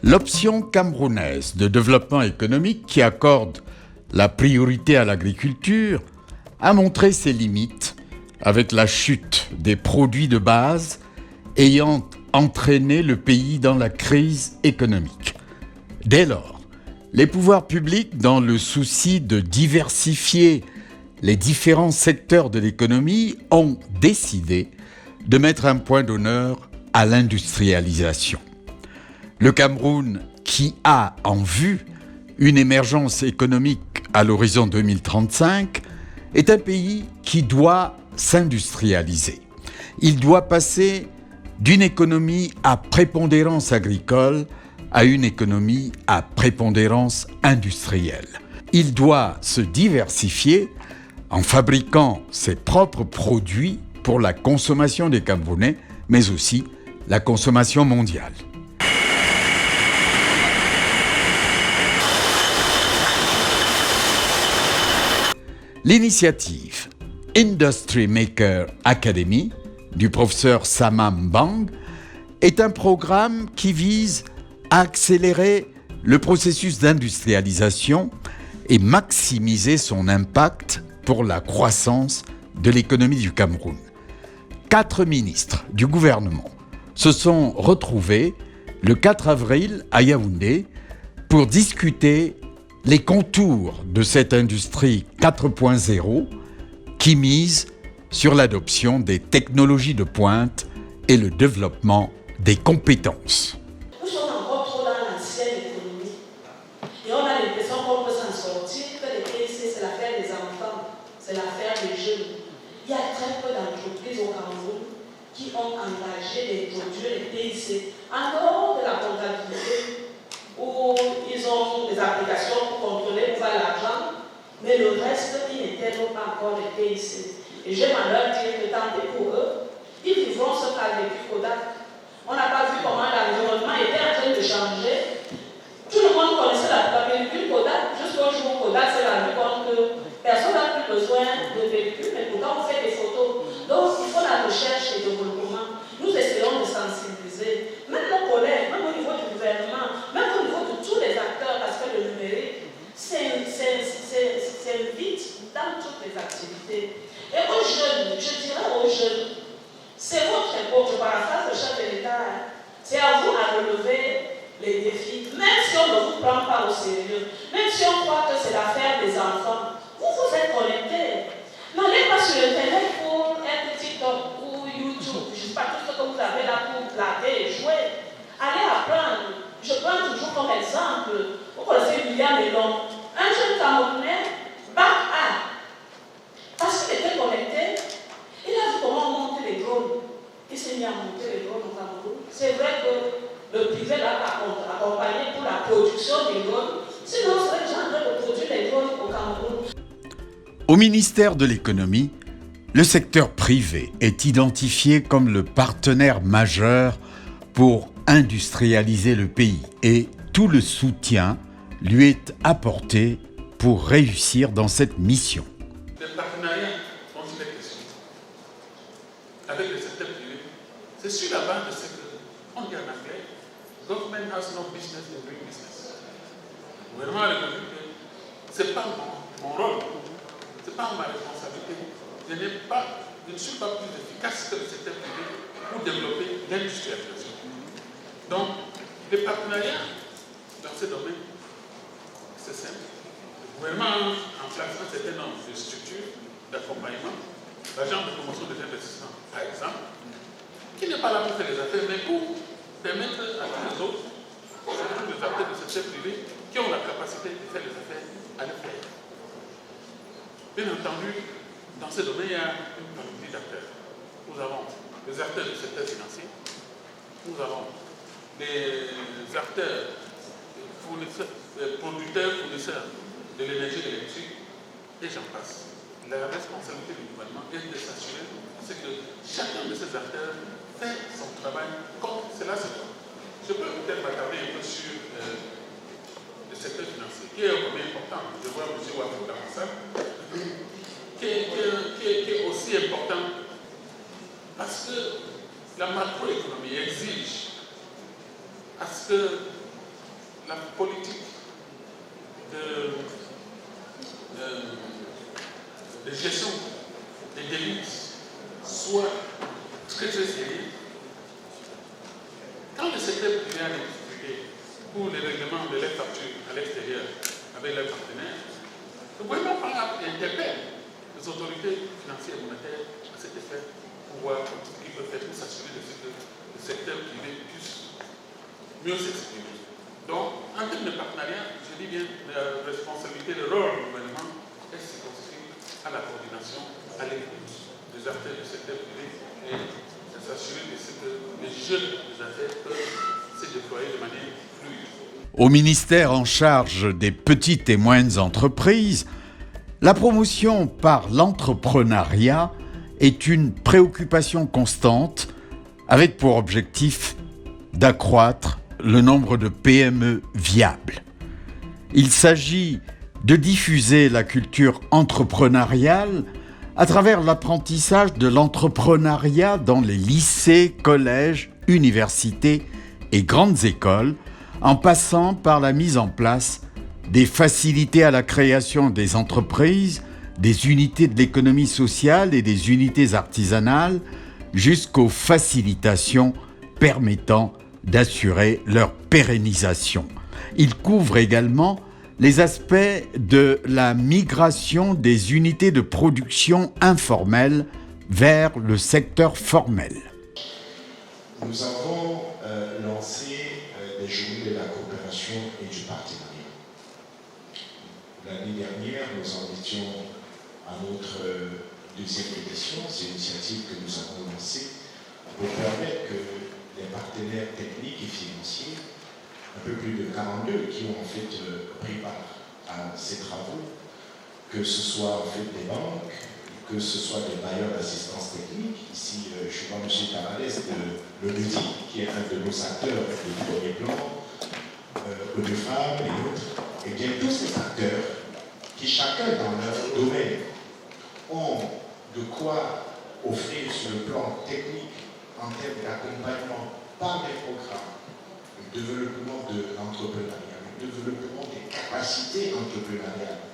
L'option camerounaise de développement économique qui accorde la priorité à l'agriculture a montré ses limites avec la chute des produits de base ayant entraîné le pays dans la crise économique. Dès lors, les pouvoirs publics, dans le souci de diversifier les différents secteurs de l'économie, ont décidé de mettre un point d'honneur à l'industrialisation. Le Cameroun, qui a en vue une émergence économique à l'horizon 2035, est un pays qui doit s'industrialiser. Il doit passer d'une économie à prépondérance agricole à une économie à prépondérance industrielle. Il doit se diversifier en fabriquant ses propres produits pour la consommation des Camerounais, mais aussi la consommation mondiale. L'initiative Industry Maker Academy du professeur Sama Mbang est un programme qui vise à accélérer le processus d'industrialisation et maximiser son impact pour la croissance de l'économie du Cameroun. 4 ministres du gouvernement se sont retrouvés le 4 avril à Yaoundé pour discuter les contours de cette industrie 4.0 qui mise sur l'adoption des technologies de pointe et le développement des compétences. Nous sommes encore trop dans l'ancienne économie et on a l'impression qu'on peut s'en sortir, que les PIC c'est l'affaire des enfants, c'est l'affaire des jeunes. Il y a très peu d'entreprises au Cameroun qui ont engagé d'introduire les PIC en dehors de la comptabilité où ils ont des applications pour contrôler, pour faire l'argent, mais le reste, ils n'intègrent pas encore les PIC. Et j'aime à leur dire que tant pis pour eux, ils vivront ce qu'a vécu Kodak. On n'a pas vu comment l'environnement était en train de changer. Tout le monde connaissait la pellicule Kodak, jusqu'au jour où Kodak s'est rendu compte que personne n'a plus besoin de véhicules, mais pourtant on fait des photos. Donc il faut la recherche et le développement. Nous essayons de sensibiliser, même nos collègues, même au niveau du gouvernement, même au niveau de tous les acteurs, parce que le numérique, c'est vite dans toutes les activités. Et aux jeunes, je dirais aux jeunes, c'est votre époque, je paraphrase le chef de l'État, c'est à vous à relever les défis, même si on ne vous prend pas au sérieux, même si on croit que c'est l'affaire des enfants, vous êtes connectés. N'allez pas sur Internet pour être TikTok ou YouTube, je ne sais pas tout ce que vous avez là pour blaguer et jouer. Allez apprendre. Je prends toujours comme exemple, vous connaissez William Elon, un jeune Camerounais, bac A. Parce qu'il était connecté, il a vu comment on monte les drones. Il s'est mis à monter les drones au Cameroun. C'est vrai que le privé l'a accompagné pour la production des drones. Sinon, c'est les gens de produire les drones au Cameroun. Au ministère de l'économie, le secteur privé est identifié comme le partenaire majeur pour industrialiser le pays et tout le soutien lui est apporté pour réussir dans cette mission. Les partenariats sont une question avec le secteur privé. C'est sur la base de ce qu'on dit en anglais, government has no business in doing business. Le gouvernement a reconnu que ce n'est pas mon rôle, ce n'est pas ma responsabilité. Je ne suis pas plus efficace que le secteur privé pour développer l'industrialisation. Donc, les partenariats dans ce domaine, c'est simple. Le gouvernement en place un certain nombre de structures d'accompagnement, l'agence de promotion des investissements, par exemple, qui n'est pas là pour faire les affaires, mais pour permettre à tous les autres, surtout les acteurs du secteur privé, qui ont la capacité de faire les affaires, à le faire. Bien entendu, dans ce domaine, il y a une quantité d'acteurs. Nous avons les acteurs du secteur financier, nous avons les acteurs, producteurs, fournisseurs de l'énergie électrique, et j'en passe. La responsabilité du gouvernement est de s'assurer que chacun de ces acteurs fait son travail comme cela se doit. Je peux peut-être m'attarder un peu sur le secteur financier, qui est vraiment important. Je vois M. Wafou dans la salle, qui est aussi important parce que la macroéconomie exige à ce que la politique de gestion des devises soit très très sérieux. Quand le secteur privé a des difficultés pour les règlements de leurs factures à l'extérieur avec leurs partenaires, le gouvernement interpelle les autorités financières et monétaires à cet effet pour voir ce qu'ils peuvent faire pour s'assurer de ce que le secteur privé puisse mieux s'exprimer. Donc, en termes de partenariat, je dis bien la responsabilité, le rôle du gouvernement est circonscrit à la coordination, à l'écoute des acteurs du secteur privé et de s'assurer de ce que les jeunes des affaires peuvent se déployer de manière fluide. Au ministère en charge des petites et moyennes entreprises, la promotion par l'entrepreneuriat est une préoccupation constante avec pour objectif d'accroître le nombre de PME viables. Il s'agit de diffuser la culture entrepreneuriale à travers l'apprentissage de l'entrepreneuriat dans les lycées, collèges, universités et grandes écoles, en passant par la mise en place des facilités à la création des entreprises, des unités de l'économie sociale et des unités artisanales, jusqu'aux facilitations permettant d'assurer leur pérennisation. Il couvre également les aspects de la migration des unités de production informelles vers le secteur formel. Nous avons lancé les journées de la coopération et du partenariat. L'année dernière, nous en étions à notre deuxième édition. C'est une initiative que nous avons lancée pour permettre que les partenaires techniques et financiers, un peu plus de 42 qui ont en fait pris part à ces travaux, que ce soit en fait des banques, que ce soit des bailleurs d'assistance technique. Ici, je vois M. Cavalès de l'UNIDI, qui est un de nos acteurs de premier plan, de femmes et autres. Et bien tous ces acteurs qui chacun dans leur domaine ont de quoi offrir sur le plan technique en termes d'accompagnement par des programmes, le développement de l'entrepreneuriat, le développement des capacités entrepreneuriales,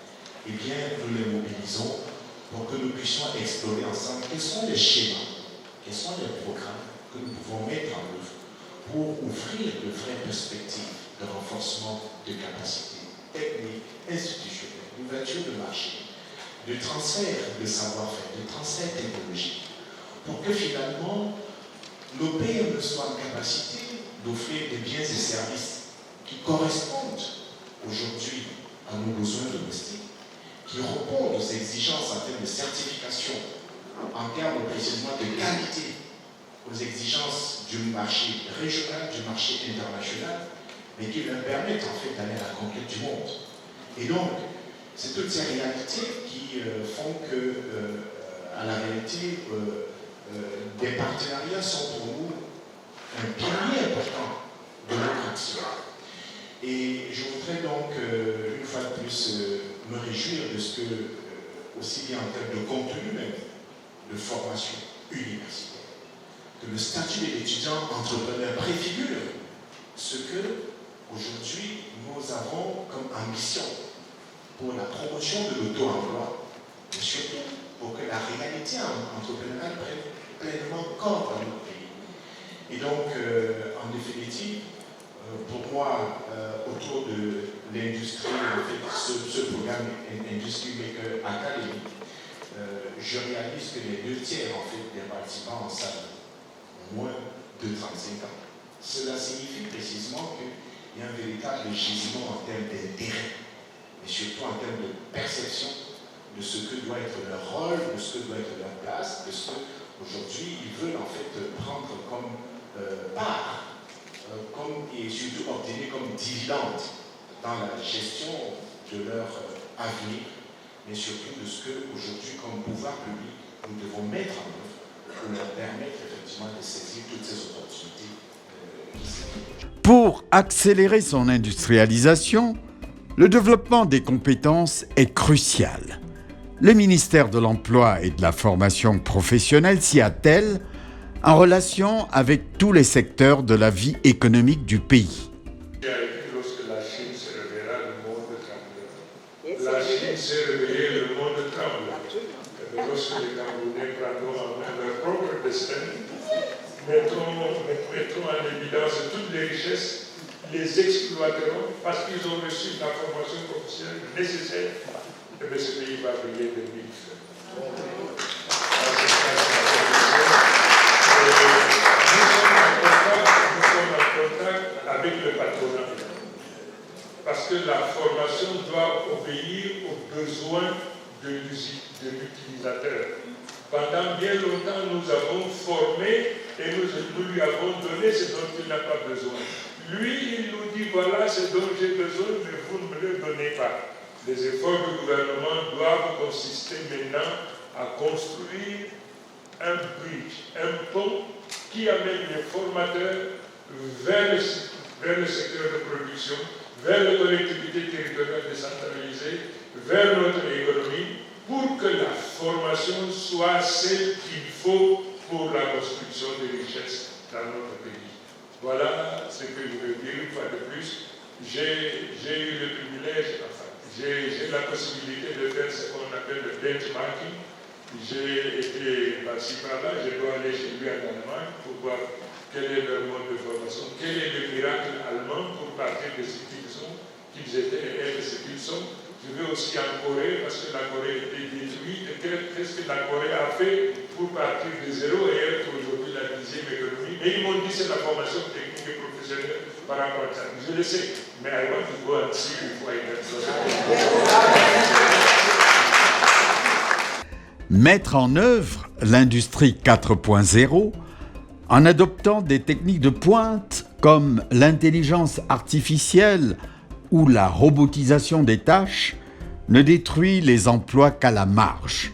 eh bien, nous les mobilisons pour que nous puissions explorer ensemble quels sont les schémas, quels sont les programmes que nous pouvons mettre en œuvre pour ouvrir de vraies perspectives de renforcement de capacités techniques, institutionnelles, d'ouverture de marché, de transfert de savoir-faire, de transfert technologique, pour que finalement nos PME soient en capacité d'offrir des biens et services qui correspondent aujourd'hui à nos besoins domestiques, qui répondent aux exigences en termes de certification, en termes précisément de qualité, aux exigences du marché régional, du marché international, mais qui leur permettent en fait d'aller à la conquête du monde. Et donc, c'est toutes ces réalités qui font que, à la réalité, des partenariats sont pour nous un pilier important de notre action. Et je voudrais donc, une fois de plus, me réjouir de ce que, aussi bien en termes de contenu même, de formation universitaire, que le statut de l'étudiant entrepreneur préfigure ce que, aujourd'hui, nous avons comme ambition pour la promotion de l'auto-emploi, mais surtout pour que la réalité entrepreneuriale prenne pleinement corps dans notre pays. Et donc, en définitive, pour moi, autour de l'industrie, en fait, ce programme Industry Maker Academy, je réalise que les 2/3 en fait, des participants en salle ont moins de 35 ans. Cela signifie précisément qu'il y a un véritable gisement en termes d'intérêt, mais surtout en termes de perception de ce que doit être leur rôle, de ce que doit être leur place, de ce qu'aujourd'hui ils veulent en fait prendre comme part, et surtout obtenir comme dividende dans la gestion de leur avenir, mais surtout de ce qu'aujourd'hui, comme pouvoir public, nous devons mettre en œuvre pour leur permettre effectivement de saisir toutes ces opportunités qui s'ouvrent. Pour accélérer son industrialisation, le développement des compétences est crucial. Le ministère de l'Emploi et de la formation professionnelle s'y attelle en relation avec tous les secteurs de la vie économique du pays. Lorsque la s'est réveillé, le monde tremble. Lorsque les Camerounais prendront en main leur propre destin, mettront en évidence toutes les richesses, les exploiteront parce qu'ils ont reçu la formation professionnelle nécessaire, et bien ce pays va briller de mille feux. Nous sommes en contact avec le patronat parce que la formation doit obéir aux besoins de l'utilisateur. Pendant bien longtemps, nous avons formé et nous lui avons donné ce dont il n'a pas besoin. Lui, il nous dit, voilà ce dont j'ai besoin, mais vous ne me le donnez pas. Les efforts du gouvernement doivent consister maintenant à construire un bridge, un pont qui amène les formateurs vers le secteur de production, vers les collectivités territoriales décentralisées, vers notre économie, pour que la formation soit celle qu'il faut pour la construction des richesses dans notre pays. Voilà ce que je veux dire une fois de plus. J'ai eu le privilège, enfin, j'ai la possibilité de faire ce qu'on appelle le benchmarking. J'ai été par-ci par-là, je dois aller chez lui en Allemagne pour voir quel est leur mode de formation, quel est le miracle allemand pour partir de ce qu'ils sont, qu'ils étaient et être ce qu'ils sont. Je vais aussi en Corée parce que la Corée était détruite. Et qu'est-ce que la Corée a fait pour partir de zéro et être aujourd'hui la 10e économie? Et ils m'ont dit c'est la formation technique et professionnelle par rapport à ça. Je le sais, mais I want to go and see before I get Mettre en œuvre l'industrie 4.0 en adoptant des techniques de pointe comme l'intelligence artificielle ou la robotisation des tâches ne détruit les emplois qu'à la marge.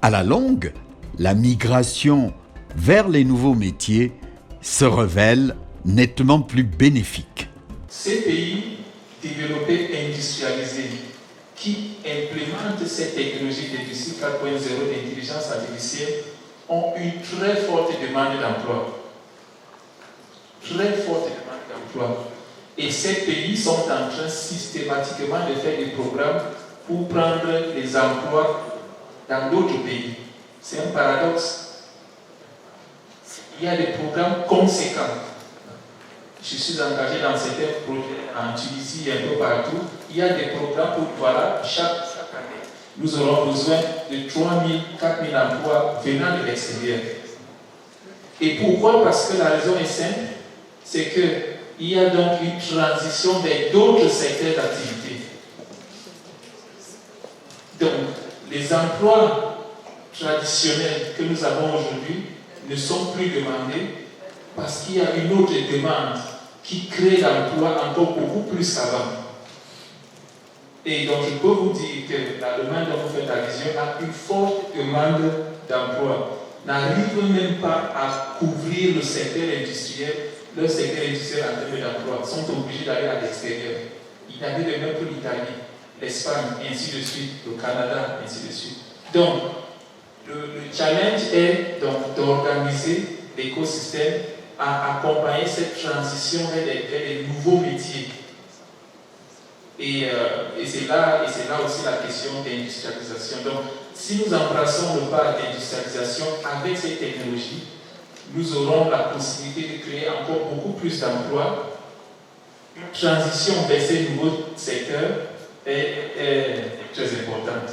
À la longue, la migration vers les nouveaux métiers se révèle nettement plus bénéfique. Ces pays développés, industrialisés, qui implémentent ces technologies d'industrie 4.0 d'intelligence artificielle ont une très forte demande d'emploi. Très forte demande d'emploi. Et ces pays sont en train systématiquement de faire des programmes pour prendre les emplois dans d'autres pays. C'est un paradoxe. Il y a des programmes conséquents. Je suis engagé dans certains projets en Tunisie et un peu partout. Il y a des programmes pour, voilà, chaque année, nous aurons besoin de 3 000, 4 000 emplois venant de l'extérieur. Et pourquoi? Parce que la raison est simple, c'est qu'il y a donc une transition vers d'autres secteurs d'activité. Donc, les emplois traditionnels que nous avons aujourd'hui ne sont plus demandés parce qu'il y a une autre demande qui crée l'emploi encore beaucoup plus qu'avant. Et donc, je peux vous dire que la demande dont vous faites allusion a une forte demande d'emploi. N'arrive même pas à couvrir le secteur industriel, leur secteur industriel en termes d'emploi, sont obligés d'aller à l'extérieur. Ils n'arrivent même plus l'Italie, l'Espagne, et ainsi de suite, le Canada, et ainsi de suite. Donc, le challenge est donc d'organiser l'écosystème à accompagner cette transition vers des nouveaux métiers. Et c'est là aussi la question d'industrialisation. Donc, si nous embrassons le pas d'industrialisation avec ces technologies, nous aurons la possibilité de créer encore beaucoup plus d'emplois. Une transition vers ces nouveaux secteurs est très importante.